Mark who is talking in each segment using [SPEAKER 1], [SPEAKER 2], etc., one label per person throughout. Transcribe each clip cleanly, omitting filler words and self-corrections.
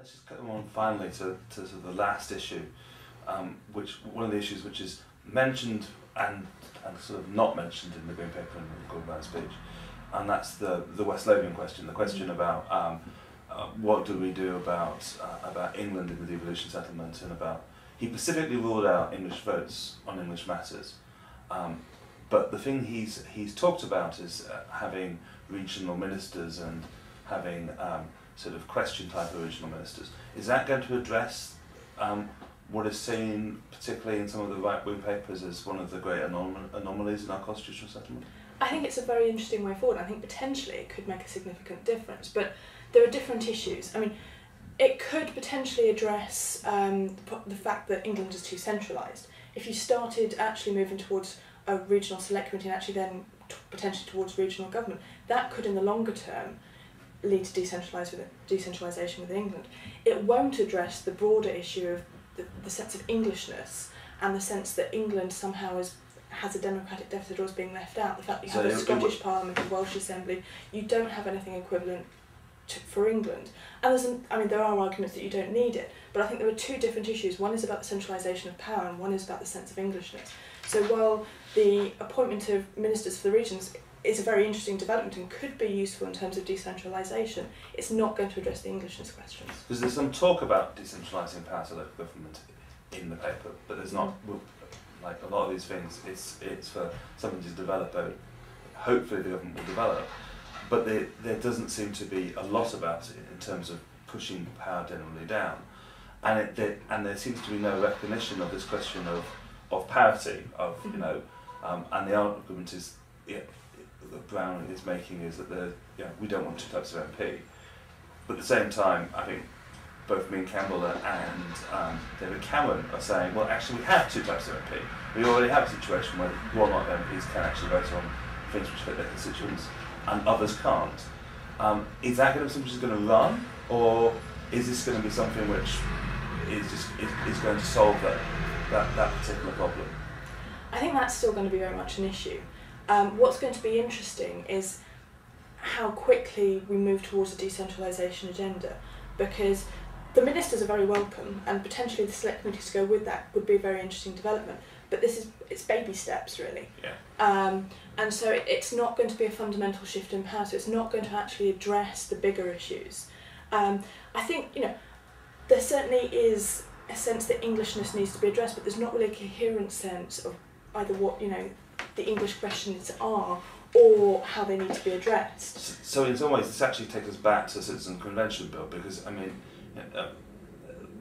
[SPEAKER 1] Let's just come on finally to sort of the last issue, which one of the issues which is mentioned and sort of not mentioned in the Green Paper and the Gordon Brown speech, and that's the West Lothian question, the question about what do we do about England in the devolution settlement, and about, he specifically ruled out English votes on English matters, but the thing he's talked about is having regional ministers and having sort of question type of regional ministers. Is that going to address what is seen, particularly in some of the right-wing papers, as one of the great anomalies in our constitutional settlement?
[SPEAKER 2] I think it's a very interesting way forward. I think potentially it could make a significant difference, but there are different issues. I mean, it could potentially address the fact that England is too centralised. If you started actually moving towards a regional select committee and actually then potentially towards regional government, that could in the longer term lead to decentralisation within England. It won't address the broader issue of the sense of Englishness and the sense that England somehow has a democratic deficit or is being left out. The fact that you have a Scottish Parliament, a Welsh Assembly, you don't have anything equivalent for England. And there are arguments that you don't need it, but I think there are two different issues. One is about the centralisation of power and one is about the sense of Englishness. So while the appointment of ministers for the regions is a very interesting development and could be useful in terms of decentralisation, it's not going to address the Englishness questions.
[SPEAKER 1] Because there's some talk about decentralising power to local government in the paper, but there's not, like a lot of these things, it's for something to develop out. Hopefully the government will develop, but there doesn't seem to be a lot about it in terms of pushing power generally down. And there seems to be no recognition of this question of parity, of, you know, and the argument is, that Brown is making is that we don't want two types of MP, but at the same time I think both me and Campbell and David Cameron are saying, well, actually we have two types of MP. We already have a situation where one lot of MPs can actually vote on things which fit their constituents and others can't. Is that going to be something which is going to run, or is this going to be something which is going to solve that particular problem?
[SPEAKER 2] I think that's still going to be very much an issue. What's going to be interesting is how quickly we move towards a decentralisation agenda, because the ministers are very welcome and potentially the select committees to go with that would be a very interesting development, but it's baby steps really.
[SPEAKER 1] Yeah.
[SPEAKER 2] And so it's not going to be a fundamental shift in power, so it's not going to actually address the bigger issues. I think, there certainly is a sense that Englishness needs to be addressed, but there's not really a coherent sense of either what, the English questions are, or how they need to be addressed.
[SPEAKER 1] So in some ways this actually takes us back to the Citizen Convention Bill, because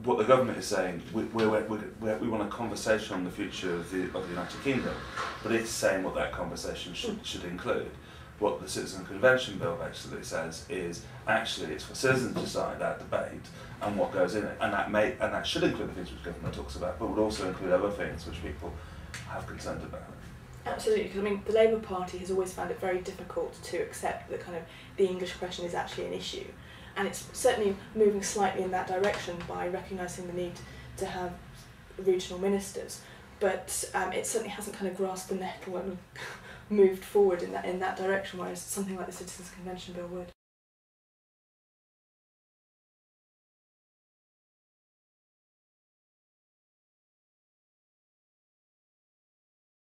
[SPEAKER 1] what the government is saying, we want a conversation on the future of the United Kingdom, but it's saying what that conversation should include. What the Citizen Convention Bill actually says is actually it's for citizens to decide that debate and what goes in it, and that should include the things which government talks about, but would also include other things which people have concerns about.
[SPEAKER 2] Absolutely, because the Labour Party has always found it very difficult to accept that the English question is actually an issue, and it's certainly moving slightly in that direction by recognising the need to have regional ministers, but it certainly hasn't grasped the nettle and moved forward in that direction, whereas something like the Citizens' Convention Bill would.